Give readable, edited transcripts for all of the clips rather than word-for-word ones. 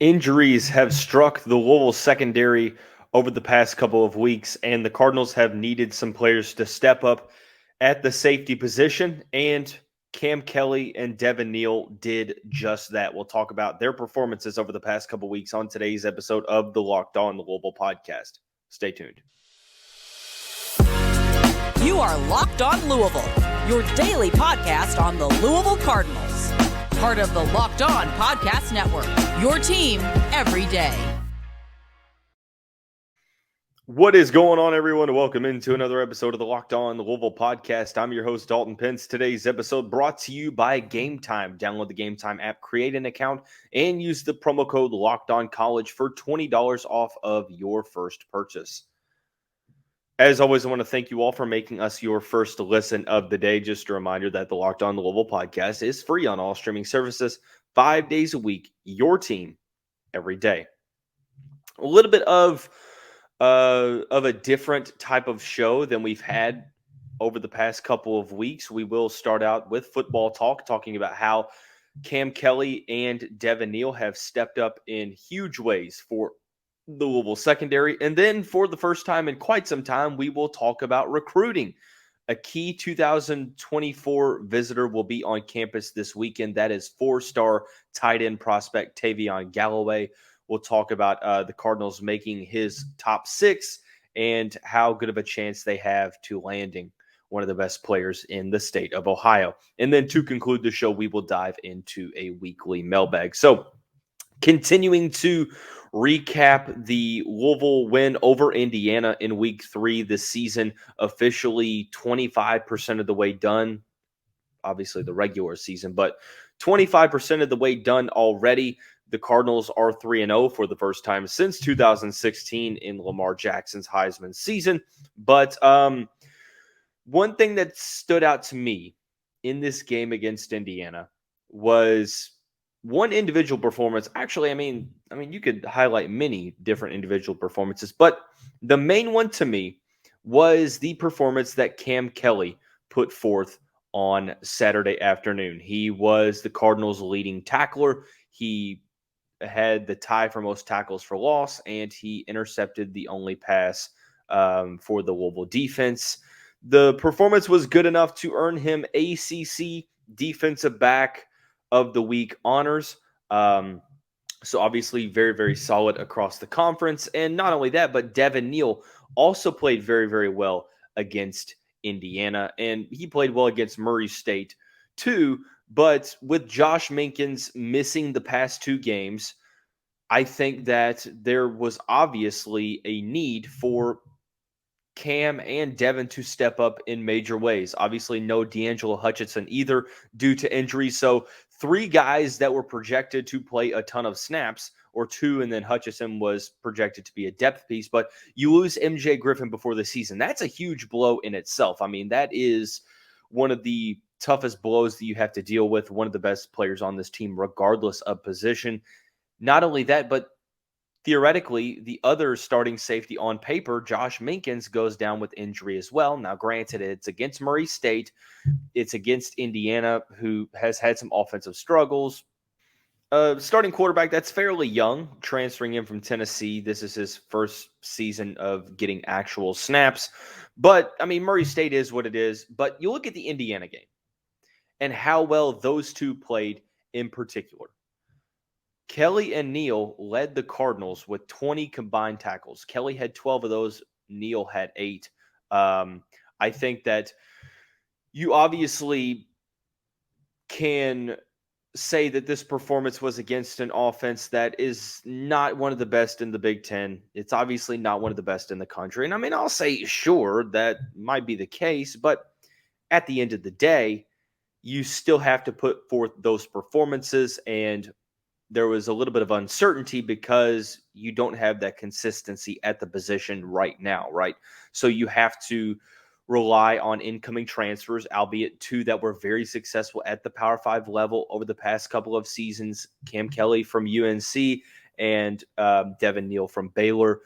Injuries have struck the Louisville secondary over the past couple of weeks, and the Cardinals have needed some players to step up at the safety position, and Cam Kelly and Devin Neal did just that. We'll talk about their performances over the past couple of weeks on today's episode of the Locked On Louisville podcast. Stay tuned. You are Locked On Louisville, your daily podcast on the Louisville Cardinals. Part of the Locked On Podcast Network, your team every day. What is going on, everyone? Welcome into another episode of the Locked On Louisville podcast. I'm your host, Dalton Pence. Today's episode brought to you by Gametime. Download the Gametime app, create an account, and use the promo code LOCKEDONCollege for $20 off of your first purchase. As always, I want to thank you all for making us your first listen of the day. Just a reminder that the Locked On Louisville podcast is free on all streaming services 5 days a week, your team every day. A little bit of a different type of show than we've had over the past couple of weeks. We will start out with football talk, talking about how Cam Kelly and Devin Neal have stepped up in huge ways for the Louisville secondary. And then for the first time in quite some time, we will talk about recruiting. A key 2024 visitor will be on campus this weekend. That is four-star tight end prospect Tayvion Galloway. We'll talk about the Cardinals making his top six and how good of a chance they have to landing one of the best players in the state of Ohio. And then to conclude the show, we will dive into a weekly mailbag. So continuing to recap the Louisville win over Indiana in week 3 this season, officially 25% of the way done. Obviously the regular season, but 25% of the way done already. The Cardinals are 3-0 for the first time since 2016 in Lamar Jackson's Heisman season. But one thing that stood out to me in this game against Indiana was one individual performance. Actually, I mean, you could highlight many different individual performances, but the main one to me was the performance that Cam Kelly put forth on Saturday afternoon. He was the Cardinals' leading tackler. He had the tie for most tackles for loss, and he intercepted the only pass for the Louisville defense. The performance was good enough to earn him ACC Defensive Back of the Week honors. So obviously very, very solid across the conference. And not only that, but Devin Neal also played very, very well against Indiana. And he played well against Murray State too. But with Josh Minkins missing the past 2 games, I think that there was obviously a need for Cam and Devin to step up in major ways. Obviously, no D'Angelo Hutchinson either due to injury. So 3 guys that were projected to play a ton of snaps, or 2, and then Hutchinson was projected to be a depth piece. But you lose MJ Griffin before the season. That's a huge blow in itself. I mean, that is one of the toughest blows that you have to deal with. One of the best players on this team, regardless of position. Not only that, but theoretically, the other starting safety on paper, Josh Minkins, goes down with injury as well. Now, granted, it's against Murray State. It's against Indiana, who has had some offensive struggles. Starting quarterback that's fairly young, transferring in from Tennessee. This is his first season of getting actual snaps. But, I mean, Murray State is what it is. But you look at the Indiana game and how well those 2 played in particular. Kelly and Neal led the Cardinals with 20 combined tackles. Kelly had 12 of those. Neal had 8. I think that you obviously can say that this performance was against an offense that is not one of the best in the Big Ten. It's obviously not one of the best in the country. And I mean, I'll say, sure, that might be the case. But at the end of the day, you still have to put forth those performances, and there was a little bit of uncertainty because you don't have that consistency at the position right now, right? So you have to rely on incoming transfers, albeit 2 that were very successful at the Power 5 level over the past couple of seasons, Cam Kelly from UNC and Devin Neal from Baylor.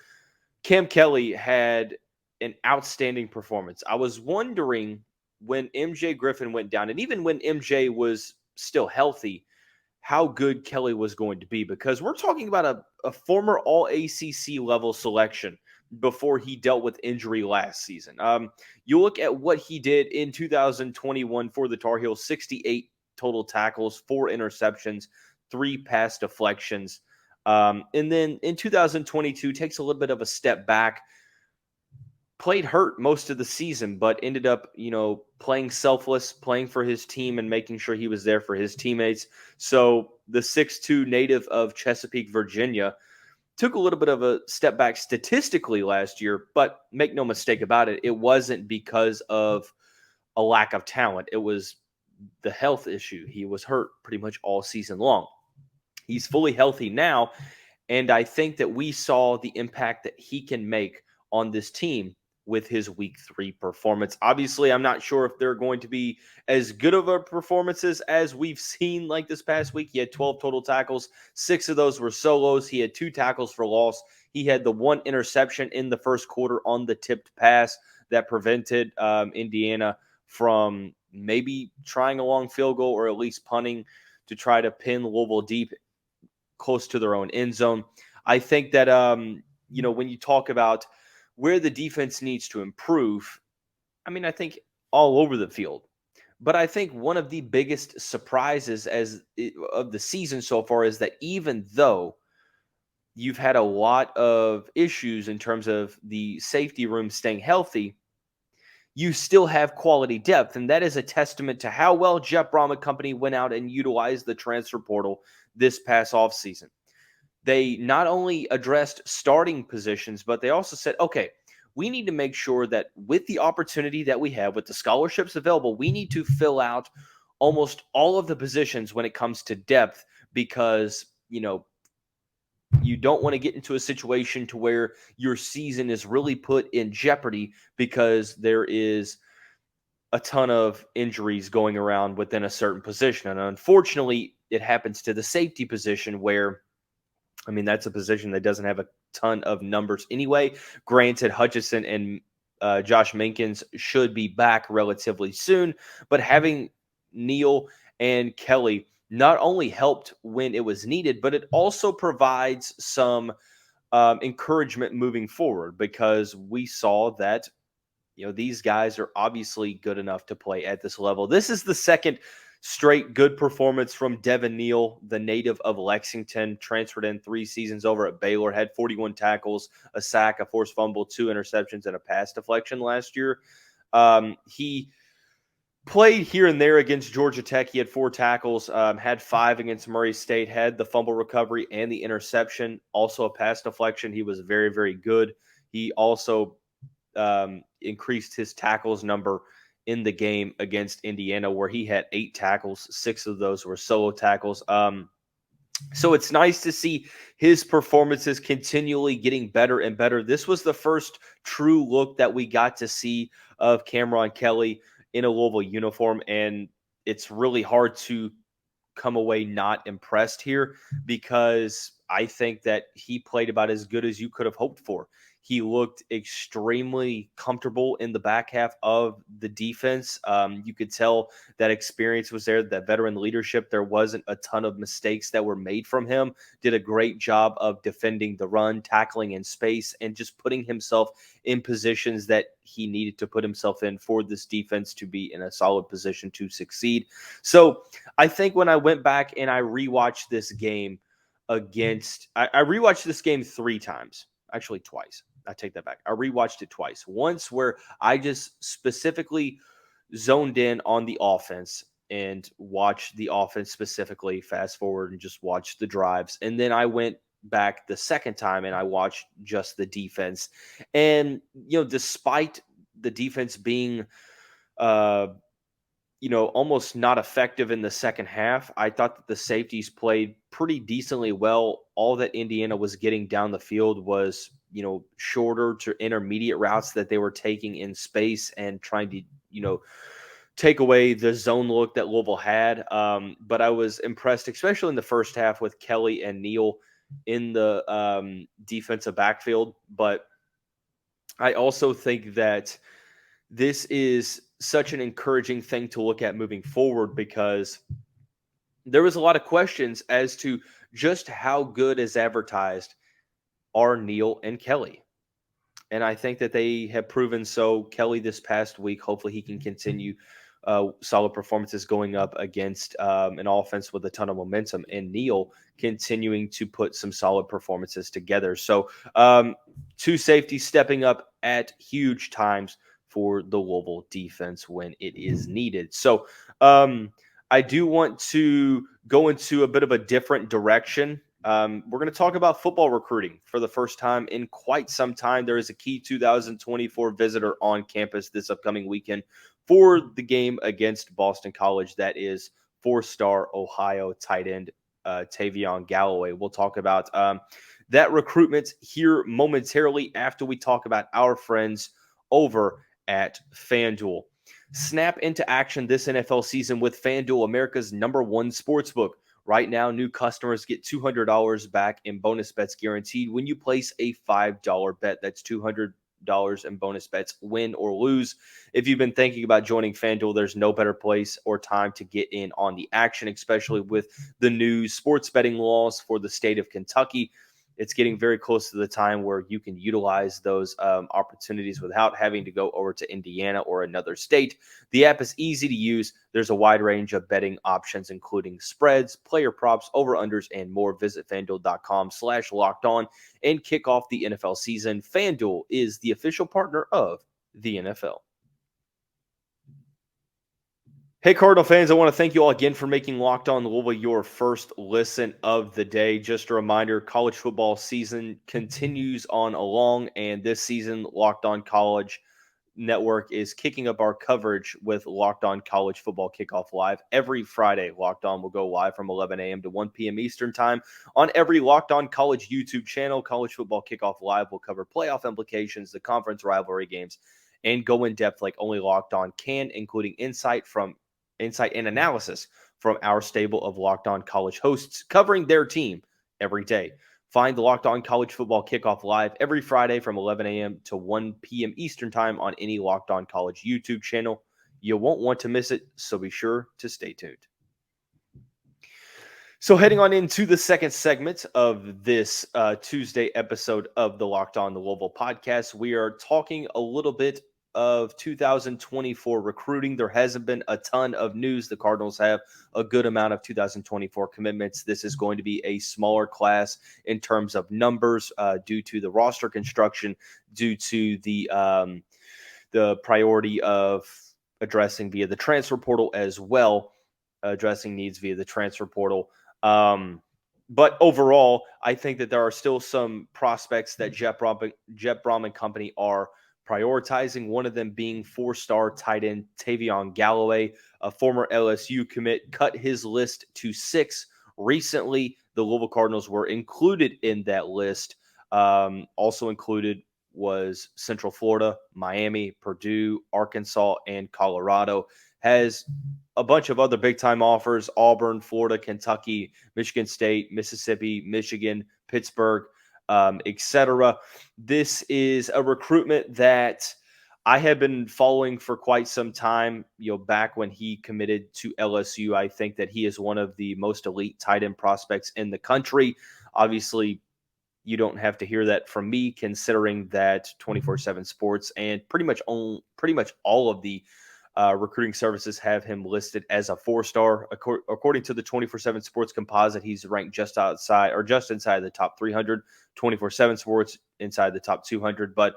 Cam Kelly had an outstanding performance. I was wondering when MJ Griffin went down, and even when MJ was still healthy, how good Kelly was going to be, because we're talking about a former all ACC level selection before he dealt with injury last season. You look at what he did in 2021 for the Tar Heels: 68 total tackles, 4 interceptions, 3 pass deflections. And then in 2022, takes a little bit of a step back, played hurt most of the season, but ended up, playing selfless, playing for his team and making sure he was there for his teammates. So the 6'2" native of Chesapeake, Virginia, took a little bit of a step back statistically last year, but make no mistake about it, it wasn't because of a lack of talent. It was the health issue. He was hurt pretty much all season long. He's fully healthy now, and I think that we saw the impact that he can make on this team with his week 3 performance. Obviously, I'm not sure if they're going to be as good of a performances as we've seen like this past week. He had 12 total tackles. 6 of those were solos. He had 2 tackles for loss. He had the 1 interception in the first quarter on the tipped pass that prevented Indiana from maybe trying a long field goal or at least punting to try to pin Louisville deep close to their own end zone. I think that, when you talk about where the defense needs to improve, I think all over the field. But I think one of the biggest surprises of the season so far is that even though you've had a lot of issues in terms of the safety room staying healthy, you still have quality depth. And that is a testament to how well Jeff Brom and company went out and utilized the transfer portal this past offseason. They not only addressed starting positions, but they also said, okay, we need to make sure that with the opportunity that we have, with the scholarships available, we need to fill out almost all of the positions when it comes to depth, because, you don't want to get into a situation to where your season is really put in jeopardy because there is a ton of injuries going around within a certain position. And unfortunately, it happens to the safety position where, that's a position that doesn't have a ton of numbers anyway. Granted, Hutchison and Josh Minkins should be back relatively soon, but having Neal and Kelly not only helped when it was needed, but it also provides some encouragement moving forward, because we saw that, these guys are obviously good enough to play at this level. This is the second straight good performance from Devin Neal, the native of Lexington, transferred in 3 seasons over at Baylor, had 41 tackles, a sack, a forced fumble, 2 interceptions, and a pass deflection last year. He played here and there against Georgia Tech. He had 4 tackles, had 5 against Murray State, had the fumble recovery and the interception, also a pass deflection. He was very, very good. He also increased his tackles number in the game against Indiana, where he had 8 tackles. 6 of those were solo tackles. So it's nice to see his performances continually getting better and better. This was the first true look that we got to see of Cameron Kelly in a Louisville uniform, and it's really hard to come away not impressed here, because I think that he played about as good as you could have hoped for. He looked extremely comfortable in the back half of the defense. You could tell that experience was there, that veteran leadership. There wasn't a ton of mistakes that were made from him. Did a great job of defending the run, tackling in space, and just putting himself in positions that he needed to put himself in for this defense to be in a solid position to succeed. So I think when I went back and I rewatched this game I rewatched this game 3 times, actually twice. I take that back. I rewatched it twice. Once where I just specifically zoned in on the offense and watched the offense specifically, fast forward and just watched the drives. And then I went back the second time and I watched just the defense. And, despite the defense being, almost not effective in the second half, I thought that the safeties played pretty decently well. All that Indiana was getting down the field was, shorter to intermediate routes that they were taking in space and trying to, take away the zone look that Louisville had. But I was impressed, especially in the first half, with Kelly and Neal in the defensive backfield. But I also think that this is such an encouraging thing to look at moving forward, because there was a lot of questions as to just how good as advertised are Neal and Kelly. And I think that they have proven so. Kelly this past week, hopefully he can continue solid performances going up against an offense with a ton of momentum, and Neal continuing to put some solid performances together. So two safeties stepping up at huge times for the Louisville defense when it is needed. So I do want to go into a bit of a different direction. We're going to talk about football recruiting for the first time in quite some time. There is a key 2024 visitor on campus this upcoming weekend for the game against Boston College. That is four-star Ohio tight end Tayvion Galloway. We'll talk about that recruitment here momentarily after we talk about our friends over at FanDuel. Snap into action this NFL season with FanDuel, America's #1 sportsbook. Right now, new customers get $200 back in bonus bets guaranteed when you place a $5 bet. That's $200 in bonus bets, win or lose. If you've been thinking about joining FanDuel, there's no better place or time to get in on the action, especially with the new sports betting laws for the state of Kentucky. It's getting very close to the time where you can utilize those opportunities without having to go over to Indiana or another state. The app is easy to use. There's a wide range of betting options, including spreads, player props, over-unders, and more. Visit FanDuel.com/lockedon and kick off the NFL season. FanDuel is the official partner of the NFL. Hey, Cardinal fans, I want to thank you all again for making Locked On Louisville your first listen of the day. Just a reminder, college football season continues on along, and this season, Locked On College Network is kicking up our coverage with Locked On College Football Kickoff Live. Every Friday, Locked On will go live from 11 a.m. to 1 p.m. Eastern Time on every Locked On College YouTube channel. College Football Kickoff Live will cover playoff implications, the conference rivalry games, and go in depth like only Locked On can, including insight and analysis from our stable of Locked On College hosts covering their team every day. Find the Locked On College Football Kickoff Live every Friday from 11 a.m. to 1 p.m. Eastern Time on any Locked On College YouTube channel. You won't want to miss it, so be sure to stay tuned. So heading on into the second segment of this Tuesday episode of the Locked On Louisville podcast, we are talking a little bit of 2024 recruiting. There hasn't been a ton of news. The Cardinals have a good amount of 2024 commitments. This is going to be a smaller class in terms of numbers due to the roster construction, due to the priority of addressing via the transfer portal as well, addressing needs via the transfer portal. But overall, I think that there are still some prospects that Jet Brom and company are prioritizing, one of them being four-star tight end Tayvion Galloway, a former LSU commit, cut his list to 6 recently. The Louisville Cardinals were included in that list. Also included was Central Florida, Miami, Purdue, Arkansas, and Colorado. Has a bunch of other big-time offers: Auburn, Florida, Kentucky, Michigan State, Mississippi, Michigan, Pittsburgh, etc. This is a recruitment that I have been following for quite some time. Back when he committed to LSU, I think that he is one of the most elite tight end prospects in the country. Obviously, you don't have to hear that from me, considering that 24/7 Sports and pretty much all of the recruiting services have him listed as a 4-star. According to the 24/7 Sports composite, he's ranked just inside the top 300. 24/7 Sports inside the top 200, but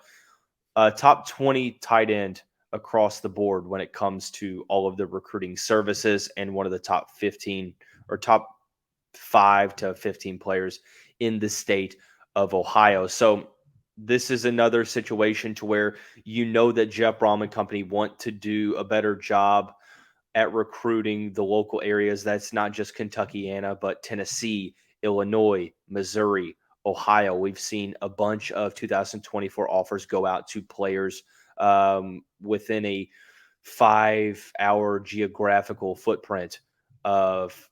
top 20 tight end across the board when it comes to all of the recruiting services, and one of the top 15 or top 5 to 15 players in the state of Ohio. So this is another situation to where that Jeff Brom and company want to do a better job at recruiting the local areas. That's not just Kentuckiana, but Tennessee, Illinois, Missouri, Ohio. We've seen a bunch of 2024 offers go out to players within a 5-hour geographical footprint of,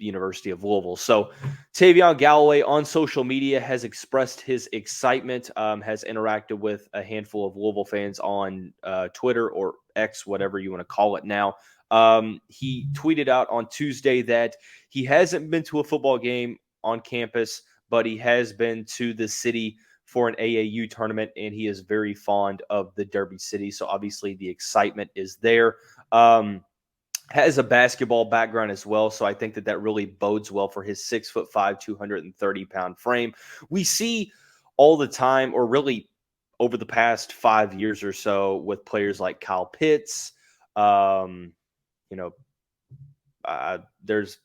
University of Louisville. So Tayvion Galloway on social media has expressed his excitement, has interacted with a handful of Louisville fans on Twitter or X, whatever you want to call it now. He tweeted out on Tuesday that he hasn't been to a football game on campus, but he has been to the city for an AAU tournament, and he is very fond of the Derby City. So obviously the excitement is there. Has a basketball background as well, so I think that really bodes well for his 6'5", 230-pound frame. We see all the time, or really over the past 5 years or so, with players like Kyle Pitts. You know, there's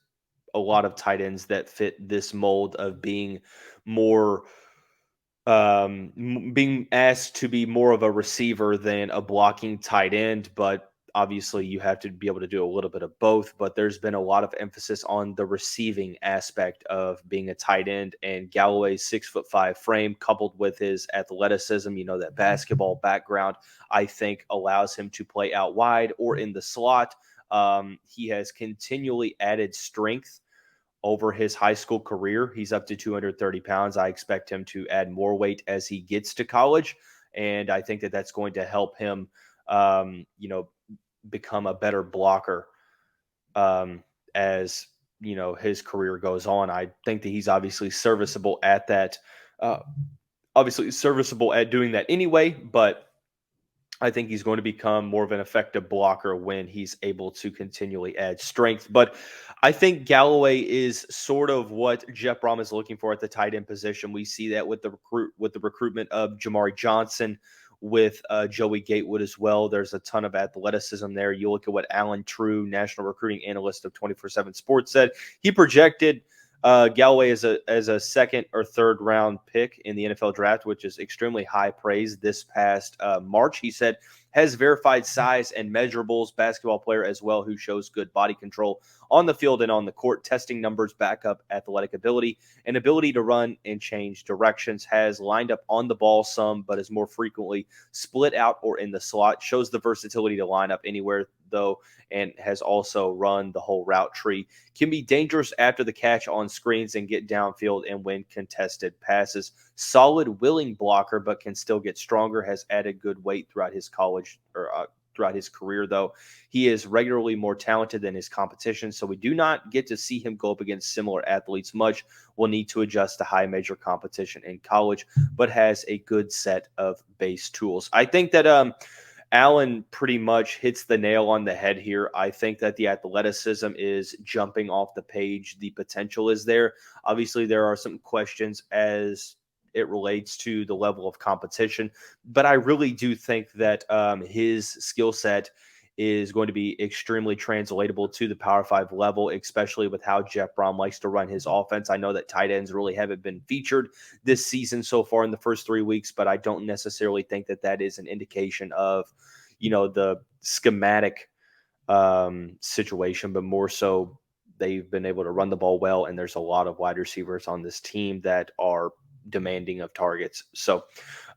a lot of tight ends that fit this mold of being more being asked to be more of a receiver than a blocking tight end, but obviously you have to be able to do a little bit of both. But there's been a lot of emphasis on the receiving aspect of being a tight end, and Galloway's 6'5" frame coupled with his athleticism, that basketball background, I think allows him to play out wide or in the slot. He has continually added strength over his high school career. He's up to 230 pounds. I expect him to add more weight as he gets to college. And I think that's going to help him, become a better blocker as, his career goes on. I think that he's obviously serviceable at that, obviously serviceable at doing that anyway, but I think he's going to become more of an effective blocker when he's able to continually add strength. But I think Galloway is sort of what Jeff Brom is looking for at the tight end position. We see that with the recruitment of Jamari Johnson, with Joey Gatewood as well. There's a ton of athleticism there. You look at what Alan True, national recruiting analyst of 24/7 Sports, said. He projected Galloway as a second or third round pick in the NFL draft, which is extremely high praise. This past March, he said, has verified size and measurables, basketball player as well, who shows good body control on the field and on the court. Testing numbers back up athletic ability and ability to run and change directions. Has lined up on the ball some, but is more frequently split out or in the slot. Shows the versatility to line up anywhere, though, and has also run the whole route tree. Can be dangerous after the catch on screens and get downfield and win contested passes. Solid willing blocker, but can still get stronger. Has added good weight throughout his college or throughout his career, though. He is regularly more talented than his competition, so we do not get to see him go up against similar athletes much. Will need to adjust to high major competition in college, but has a good set of base tools. I think that Allen pretty much hits the nail on the head here. I think that the athleticism is jumping off the page. The potential is there. Obviously, there are some questions as it relates to the level of competition, but I really do think that his skill set is going to be extremely translatable to the Power 5 level, especially with how Jeff Brom likes to run his offense. I know that tight ends really haven't been featured this season so far in the first 3 weeks, but I don't necessarily think that is an indication of, the schematic situation, but more so they've been able to run the ball well, and there's a lot of wide receivers on this team that are demanding of targets. So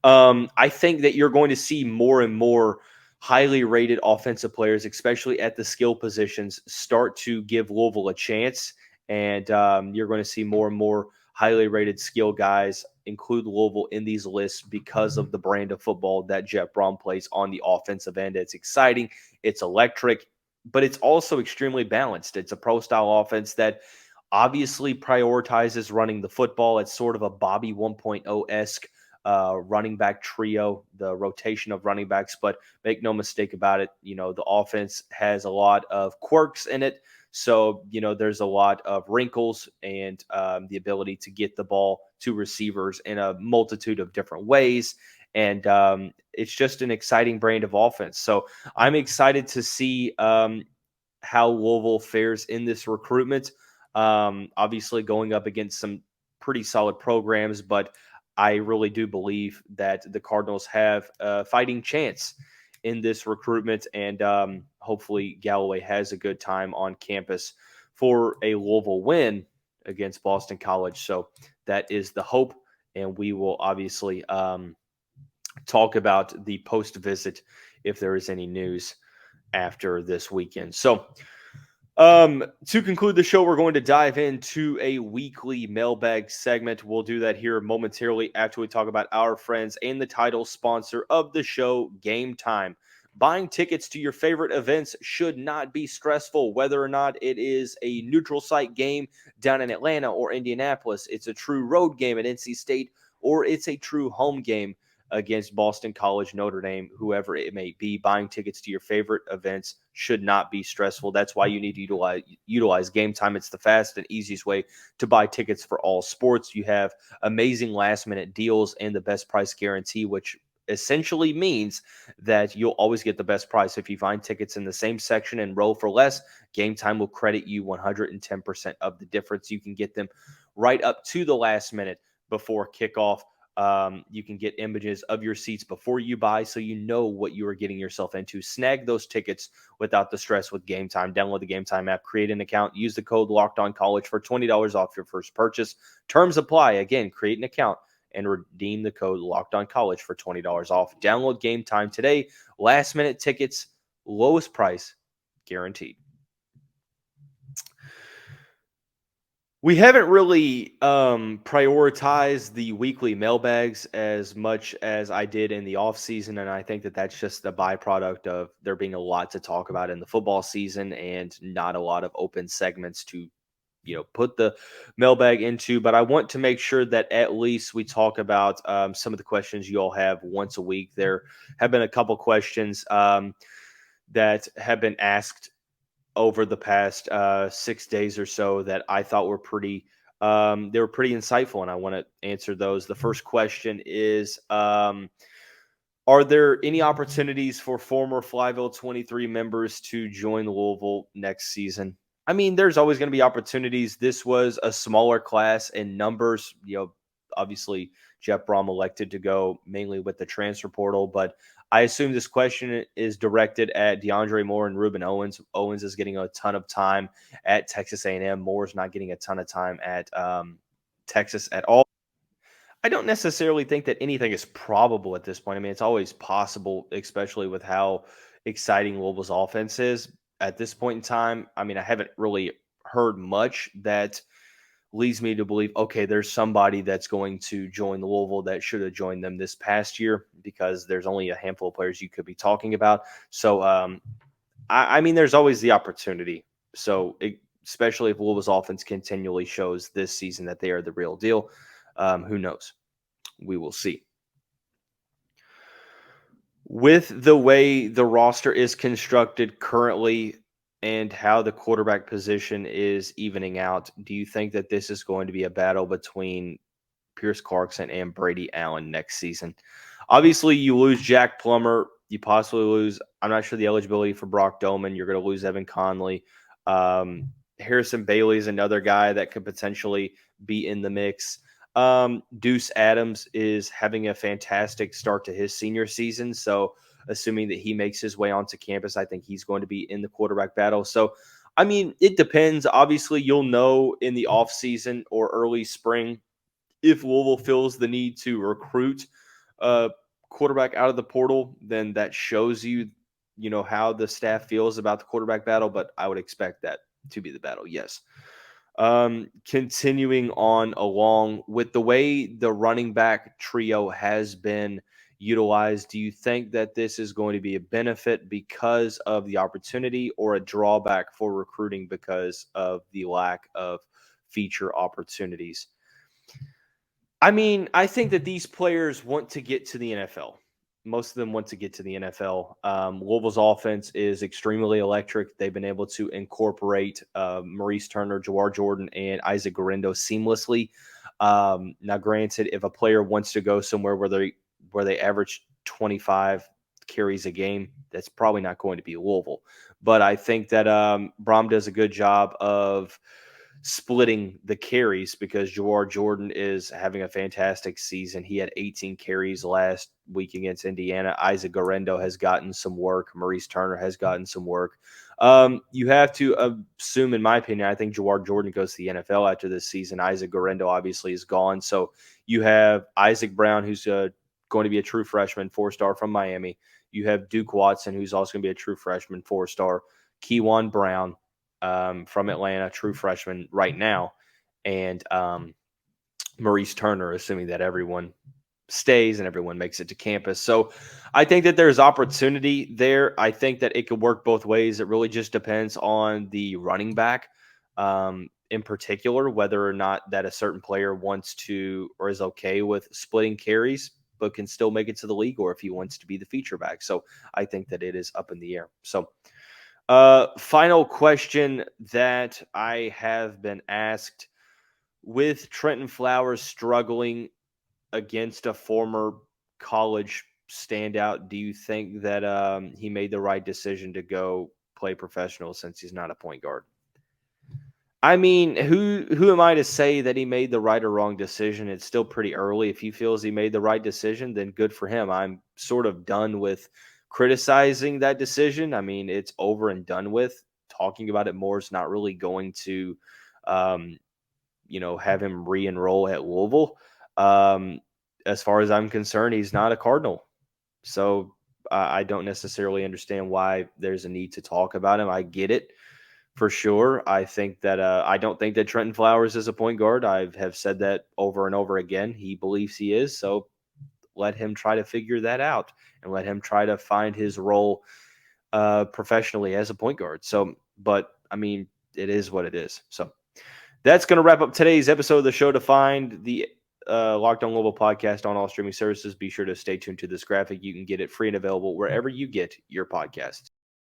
I think that you're going to see more and more highly rated offensive players, especially at the skill positions, start to give Louisville a chance. And you're going to see more and more highly rated skill guys include Louisville in these lists because of the brand of football that Jeff Brom plays on the offensive end. It's exciting. It's electric, but it's also extremely balanced. It's a pro-style offense that obviously prioritizes running the football. It's sort of a Bobby 1.0-esque running back trio, the rotation of running backs. But make no mistake about it, the offense has a lot of quirks in it. So, there's a lot of wrinkles and the ability to get the ball to receivers in a multitude of different ways. And it's just an exciting brand of offense. So I'm excited to see how Louisville fares in this recruitment. Obviously going up against some pretty solid programs, but I really do believe that the Cardinals have a fighting chance in this recruitment, and hopefully Galloway has a good time on campus for a Louisville win against Boston College. So that is the hope, and we will obviously talk about the post-visit if there is any news after this weekend. So to conclude the show, we're going to dive into a weekly mailbag segment. We'll do that here momentarily after we talk about our friends and the title sponsor of the show, Gametime. Buying tickets to your favorite events should not be stressful, whether or not it is a neutral site game down in Atlanta or Indianapolis. It's a true road game at NC State, or it's a true home game against Boston College, Notre Dame, whoever it may be. Buying tickets to your favorite events should not be stressful. That's why you need to utilize Gametime. It's the fast and easiest way to buy tickets for all sports. You have amazing last-minute deals and the best price guarantee, which essentially means that you'll always get the best price. If you find tickets in the same section and row for less, Gametime will credit you 110% of the difference. You can get them right up to the last minute before kickoff. You can get images of your seats before you buy, so you know what you are getting yourself into. Snag those tickets without the stress with Gametime. Download the Gametime app, create an account, use the code LOCKEDONCollege for $20 off your first purchase. Terms apply. Again, create an account and redeem the code LOCKEDONCollege for $20 off. Download Gametime today. Last minute tickets, lowest price guaranteed. We haven't really prioritized the weekly mailbags as much as I did in the offseason, and I think that that's just the byproduct of there being a lot to talk about in the football season and not a lot of open segments to put the mailbag into. But I want to make sure that at least we talk about some of the questions you all have once a week. There have been a couple questions that have been asked over the past 6 days or so that I thought were pretty they were pretty insightful, and I want to answer those. The first question is, are there any opportunities for former Flyville 23 members to join Louisville next season? I mean, there's always going to be opportunities. This was a smaller class in numbers. Obviously, Jeff Brom elected to go mainly with the transfer portal, but I assume this question is directed at DeAndre Moore and Ruben Owens. Owens is getting a ton of time at Texas A&M. Moore's not getting a ton of time at Texas at all. I don't necessarily think that anything is probable at this point. I mean, it's always possible, especially with how exciting Louisville's offense is at this point in time. I mean, I haven't really heard much that leads me to believe, okay, there's somebody that's going to join Louisville that should have joined them this past year, because there's only a handful of players you could be talking about. So, I mean, there's always the opportunity. So, especially if Louisville's offense continually shows this season that they are the real deal, who knows? We will see. With the way the roster is constructed currently and how the quarterback position is evening out, do you think that this is going to be a battle between Pierce Clarkson and Brady Allen next season? Obviously, you lose Jack Plummer. You possibly lose, I'm not sure the eligibility for Brock Doman. You're going to lose Evan Conley. Harrison Bailey is another guy that could potentially be in the mix. Deuce Adams is having a fantastic start to his senior season. So assuming that he makes his way onto campus, I think he's going to be in the quarterback battle. So, I mean, it depends. Obviously, you'll know in the offseason or early spring if Louisville feels the need to recruit a quarterback out of the portal. Then that shows you, how the staff feels about the quarterback battle. But I would expect that to be the battle, yes. Continuing on along with the way the running back trio has been utilized, do you think that this is going to be a benefit because of the opportunity, or a drawback for recruiting because of the lack of feature opportunities? I mean, I think that these players want to get to the NFL. Most of them want to get to the NFL. Louisville's offense is extremely electric. They've been able to incorporate Maurice Turner, Jawar Jordan, and Isaac Guerendo seamlessly. Now, granted, if a player wants to go somewhere where they average 25 carries a game, that's probably not going to be Louisville. But I think that Brom does a good job of splitting the carries, because Jawar Jordan is having a fantastic season. He had 18 carries last week against Indiana. Isaac Guerendo has gotten some work. Maurice Turner has gotten some work. You have to assume, in my opinion, I think Jawar Jordan goes to the NFL after this season. Isaac Guerendo obviously is gone. So you have Isaac Brown, who's going to be a true freshman, 4-star from Miami. You have Duke Watson, who's also going to be a true freshman, 4-star. Keywan Brown, from Atlanta, true freshman right now, and Maurice Turner, assuming that everyone stays and everyone makes it to campus. So I think that there's opportunity there. I think that it could work both ways. It really just depends on the running back, in particular, whether or not that a certain player wants to or is okay with splitting carries, but can still make it to the league, or if he wants to be the feature back. So I think that it is up in the air. So final question that I have been asked: with Trenton Flowers struggling against a former college standout, do you think that he made the right decision to go play professional since he's not a point guard? I mean, who am I to say that he made the right or wrong decision? It's still pretty early. If he feels he made the right decision, then good for him. I'm sort of done with criticizing that decision. I mean, it's over and done with. Talking about it more is not really going to, um, have him re-enroll at Louisville. As far as I'm concerned, he's not a Cardinal. So I don't necessarily understand why there's a need to talk about him. I get it for sure. I think that I don't think that Trenton Flowers is a point guard. I have said that over and over again. He believes he is. So let him try to figure that out and let him try to find his role professionally as a point guard. So, but I mean, it is what it is. So that's going to wrap up today's episode of the show. To find the Locked On Louisville podcast on all streaming services, be sure to stay tuned to this graphic. You can get it free and available wherever you get your podcasts.